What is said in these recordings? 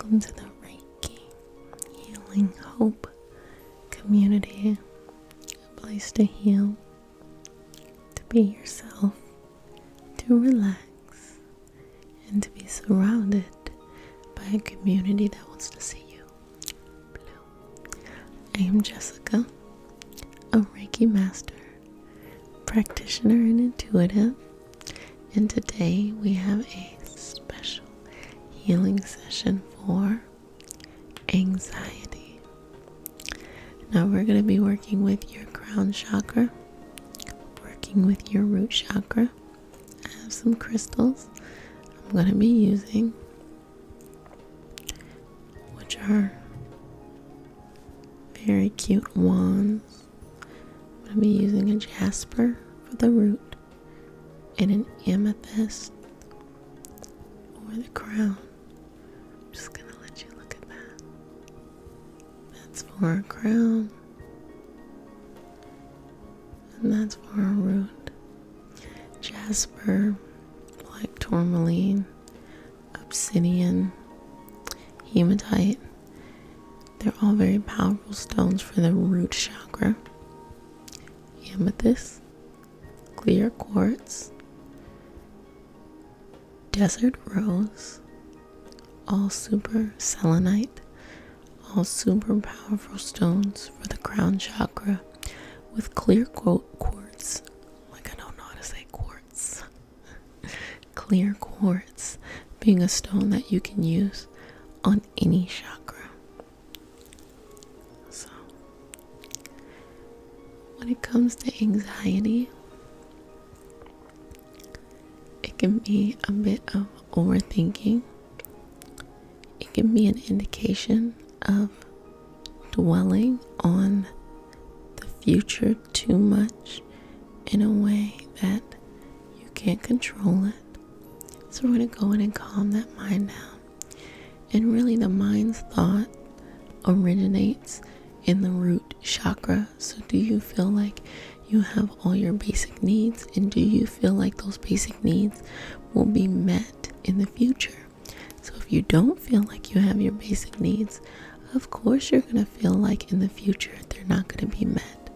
Welcome to the Reiki Healing Hope community, a place to heal, to be yourself, to relax, and to be surrounded by a community that wants to see you blue. I am Jessica, a Reiki master, practitioner, and intuitive, and today we have a special healing session for anxiety. Now we're going to be working with your crown chakra, working with your root chakra. I have some crystals I'm going to be using, which are very cute wands. I'm going to be using a jasper for the root and an amethyst for the crown. I'm just going to let you look at that. That's for a crown, and that's for a root. Jasper, black tourmaline, obsidian, hematite. They're all very powerful stones for the root chakra. Amethyst, clear quartz, desert rose, all super selenite, all super powerful stones for the crown chakra with clear quartz. Like, I don't know how to say quartz. Clear quartz being a stone that you can use on any chakra. So, when it comes to anxiety, it can be a bit of overthinking. It can be an indication of dwelling on the future too much in a way that you can't control it. So we're going to go in and calm that mind down. And really the mind's thought originates in the root chakra. So do you feel like you have all your basic needs, and do you feel like those basic needs will be met in the future? So if you don't feel like you have your basic needs, of course you're going to feel like in the future they're not going to be met,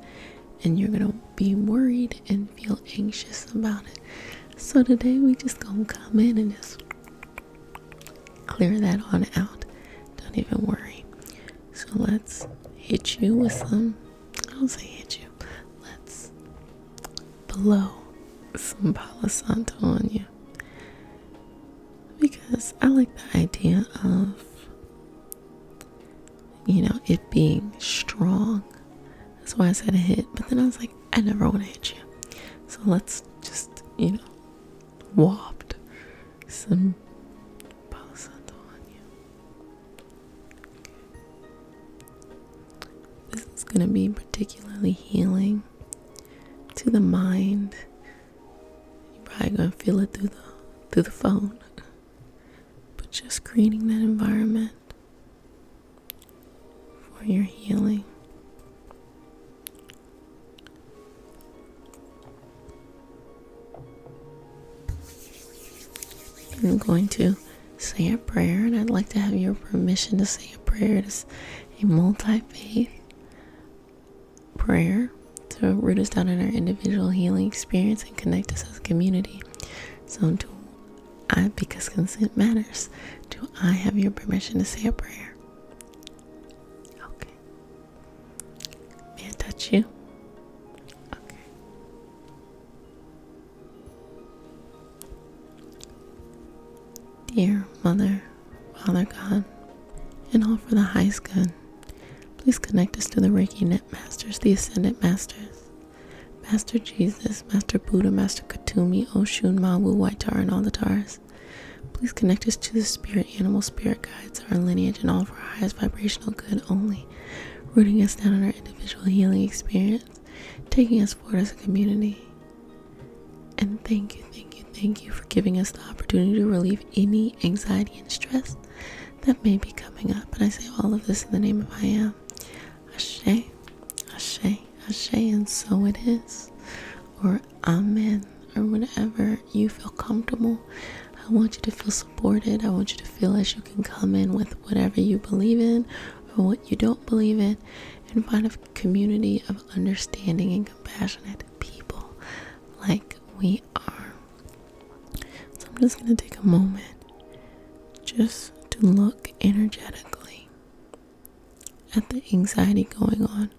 and you're going to be worried and feel anxious about it. So today we just going to come in and just clear that on out. Don't even worry. So let's hit you with some, I don't say hit you, let's blow some Palo Santo on you, because I like the idea of, it being strong. That's why I said a hit, but then I was like, I never want to hit you. So let's just, waft some Palo Santo on you. This is going to be particularly healing to the mind. You're probably going to feel it through the phone, but just creating that environment for your healing. I'm going to say a prayer, and I'd like to have your permission to say a prayer. It is a multi-faith prayer to root us down in our individual healing experience and connect us as a community. So because consent matters, do I have your permission to say a prayer? Okay. May I touch you? Okay. Dear Mother, Father God, and all for the highest good, please connect us to the Reiki Net Masters, the Ascended Masters, Master Jesus, Master Buddha, Master Katumi, Oshun, Mawu, Waitar, and all the Tars. Please connect us to the spirit animal, spirit guides, our lineage, and all for our highest vibrational good only, rooting us down in our individual healing experience, taking us forward as a community. And thank you for giving us the opportunity to relieve any anxiety and stress that may be coming up. And I say all of this in the name of I Am. Ashe, Ashe, Ashe, and so it is. Or Amen, or whatever you feel comfortable, want you to feel supported. I want you to feel as you can come in with whatever you believe in or what you don't believe in, and find a community of understanding and compassionate people like we are. So I'm just going to take a moment just to look energetically at the anxiety going on.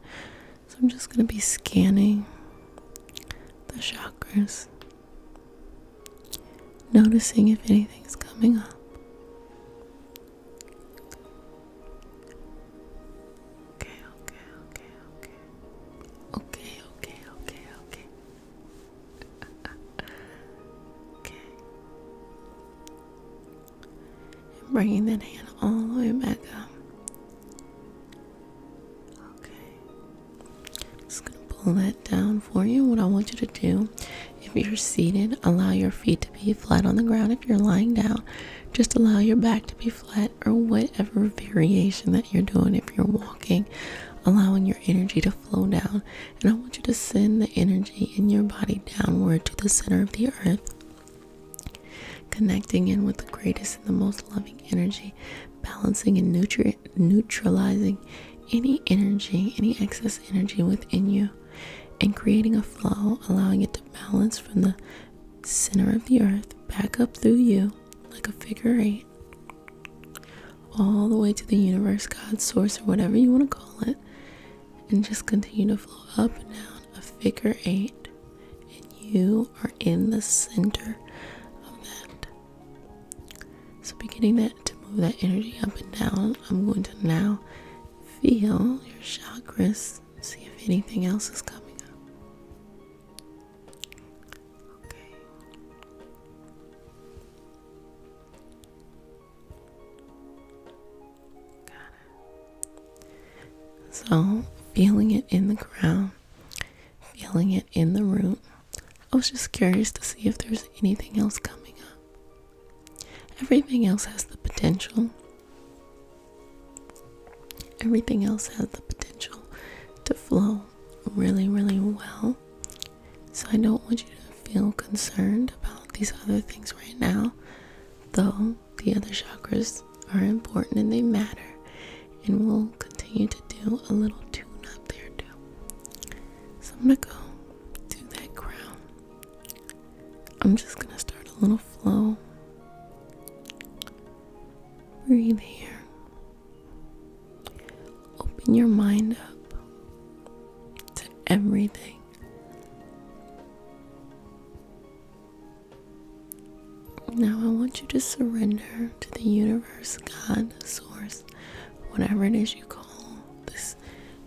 So I'm just going to be scanning the chakras, noticing if anything's coming up. Okay. And bringing that hand all the way back up. Okay. Just gonna pull that down for you. What I want you to do, if you're seated, allow your feet to be flat on the ground. If you're lying down, just allow your back to be flat, or whatever variation that you're doing. If you're walking, allowing your energy to flow down. And I want you to send the energy in your body downward to the center of the earth, connecting in with the greatest and the most loving energy, balancing and neutralizing any energy, any excess energy within you, and creating a flow, allowing it to balance from the center of the earth back up through you like a figure eight, all the way to the universe, God, source, or whatever you want to call it, and just continue to flow up and down a figure eight, and you are in the center of that. So beginning to move that energy up and down, I'm going to now feel your chakras, see if anything else is coming up. Okay. Got it. So, feeling it in the crown, feeling it in the root. I was just curious to see if there's anything else coming up. Everything else has the potential. Everything else has the potential to flow really, really well. So I don't want you to feel concerned about these other things right now, though the other chakras are important and they matter, and we'll continue to do a little tune up there too. So I'm gonna go to that crown. I'm just gonna start a little flow. Breathe here. Open your mind up to everything. Now I want you to surrender to the universe, God, source, whatever it is you call this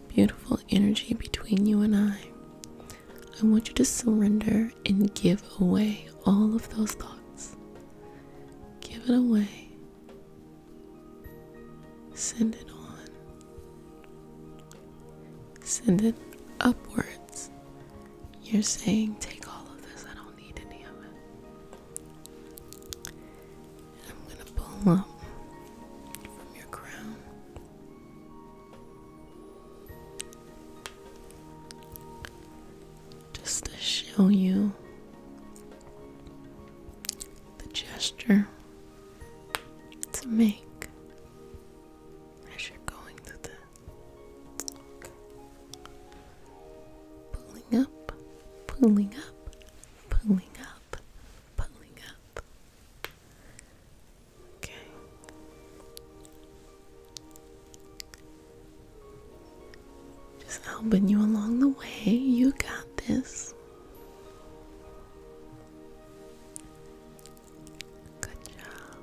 beautiful energy between you and I. I want you to surrender and give away all of those thoughts. Give it away. Send it on. Send it upwards. You're saying, take all of this. I don't need any of it. And I'm going to pull up from your crown. Just to show you the gesture to make. Pulling up, pulling up, pulling up. Okay. Just helping you along the way. You got this. Good job.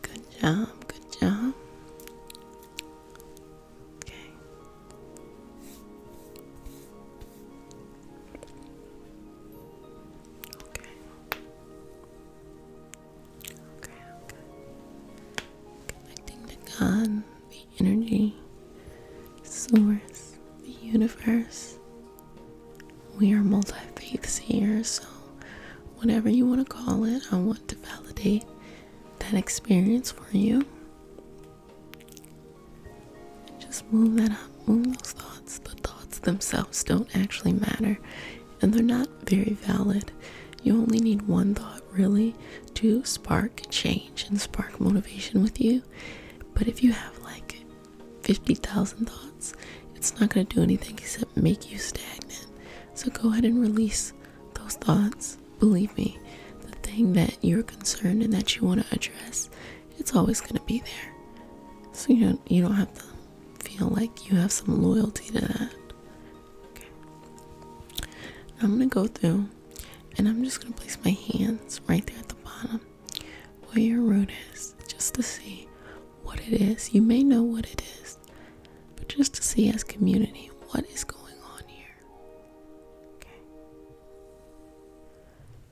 Good job. Good job. Good job. God, the energy, source, the universe. We are multi-faiths here, so whatever you want to call it, I want to validate that experience for you. Just move that up, move those thoughts. The thoughts themselves don't actually matter. and they're not very valid. You only need one thought really to spark change and spark motivation with you. But if you have like 50,000 thoughts, it's not going to do anything except make you stagnant. So go ahead and release those thoughts. Believe me, the thing that you're concerned and that you want to address, it's always going to be there. So you don't have to feel like you have some loyalty to that. Okay. Now I'm going to go through and I'm just going to place my hands right there at the bottom where your root is, just to see what it is. You may know what it is, but just to see as community what is going on here. Okay.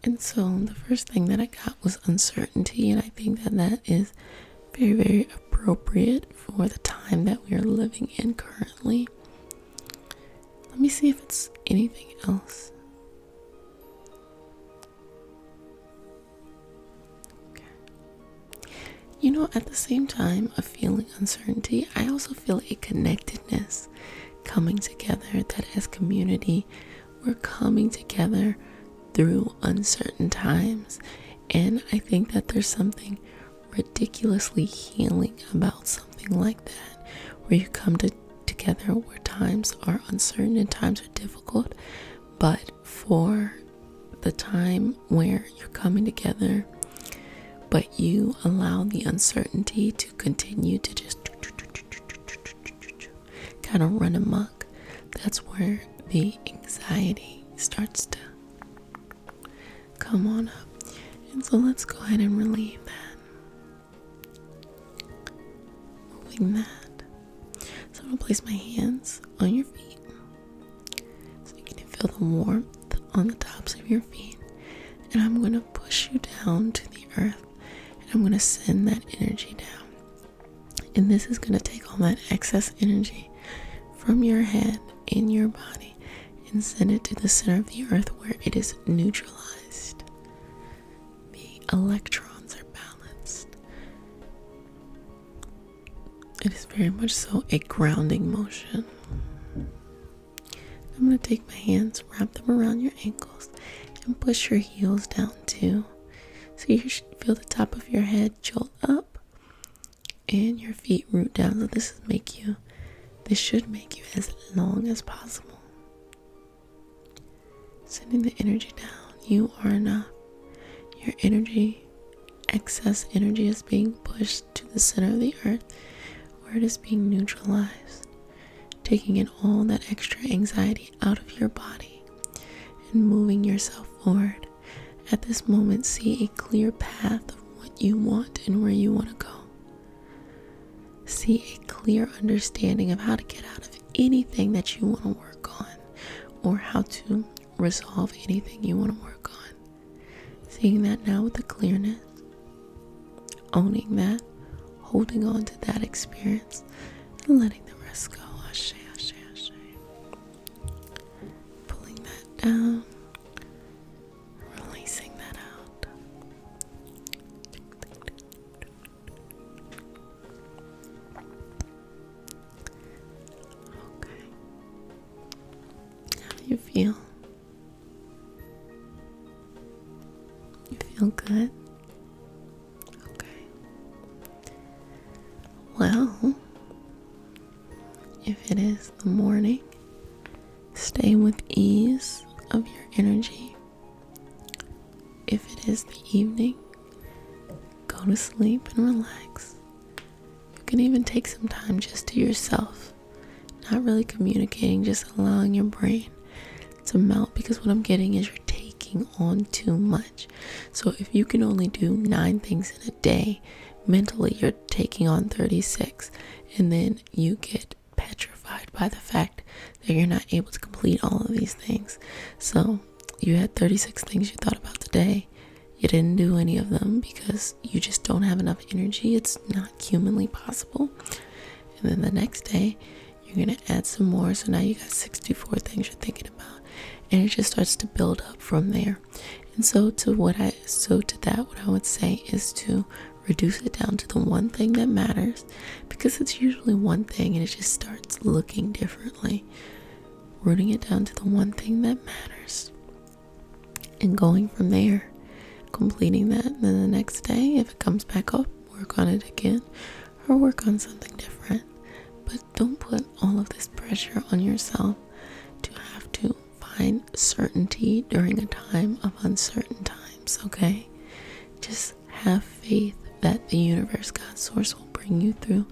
And so the first thing that I got was uncertainty, and I think that that is very, very appropriate for the time that we are living in currently. Let me see if it's anything else. You know, at the same time of feeling uncertainty, I also feel a connectedness coming together, that as community, we're coming together through uncertain times. And I think that there's something ridiculously healing about something like that, where you come together where times are uncertain and times are difficult, but for the time where you're coming together, but you allow the uncertainty to continue to just kind of run amok. That's where the anxiety starts to come on up. And so let's go ahead and relieve that. Moving that. So I'm going to place my hands on your feet so you can feel the warmth on the tops of your feet. And I'm going to push you down to the earth. I'm going to send that energy down. And this is going to take all that excess energy from your head in your body and send it to the center of the earth where it is neutralized. The electrons are balanced. It is very much so a grounding motion. I'm going to take my hands, wrap them around your ankles, and push your heels down too. So you should feel the top of your head jolt up and your feet root down. So this should make you as long as possible. Sending the energy down. You are enough. Your energy, excess energy, is being pushed to the center of the earth where it is being neutralized, taking in all that extra anxiety out of your body and moving yourself forward. At this moment, see a clear path of what you want and where you want to go. See a clear understanding of how to get out of anything that you want to work on, or how to resolve anything you want to work on. Seeing that now with a clearness, owning that, holding on to that experience, and letting the rest go. Ashe, ashe, ashe. Pulling that down. You feel? You feel good? Okay. Well, if it is the morning, stay with ease of your energy. If it is the evening, go to sleep and relax. You can even take some time just to yourself, not really communicating, just allowing your brain to melt, because what I'm getting is you're taking on too much. So if you can only do 9 things in a day, mentally you're taking on 36, and then you get petrified by the fact that you're not able to complete all of these things. So you had 36 things you thought about today. You didn't do any of them because you just don't have enough energy. It's not humanly possible. And then the next day you're going to add some more. So now you got 64 things you're thinking about. And it just starts to build up from there. And so to that, what I would say is to reduce it down to the one thing that matters, because it's usually one thing and it just starts looking differently. Rooting it down to the one thing that matters. and going from there, completing that. And then the next day, if it comes back up, work on it again or work on something different. But don't put all of this pressure on yourself to have to find certainty during a time of uncertain times, okay? Just have faith that the universe, God, source will bring you through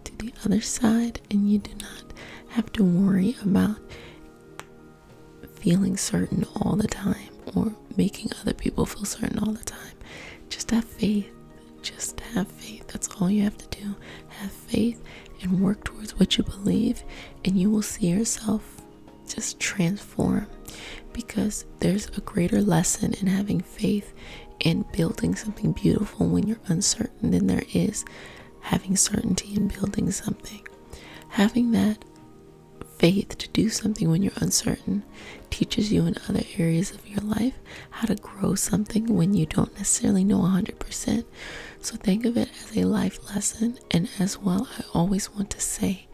to the other side, and you do not have to worry about feeling certain all the time or making other people feel certain all the time. Just have faith. Just have faith. That's all you have to do. Have faith and work towards what you believe, and you will see yourself just transform, because there's a greater lesson in having faith and building something beautiful when you're uncertain than there is having certainty in building something. Having that faith to do something when you're uncertain teaches you in other areas of your life how to grow something when you don't necessarily know 100%. So think of it as a life lesson. And as well, I always want to say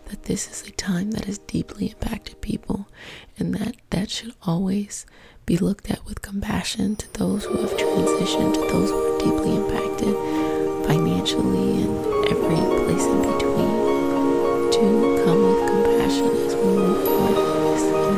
that this is a time that has deeply impacted people, and that should always be looked at with compassion to those who have transitioned, to those who are deeply impacted financially and every place in between, to come with compassion as we move forward in this.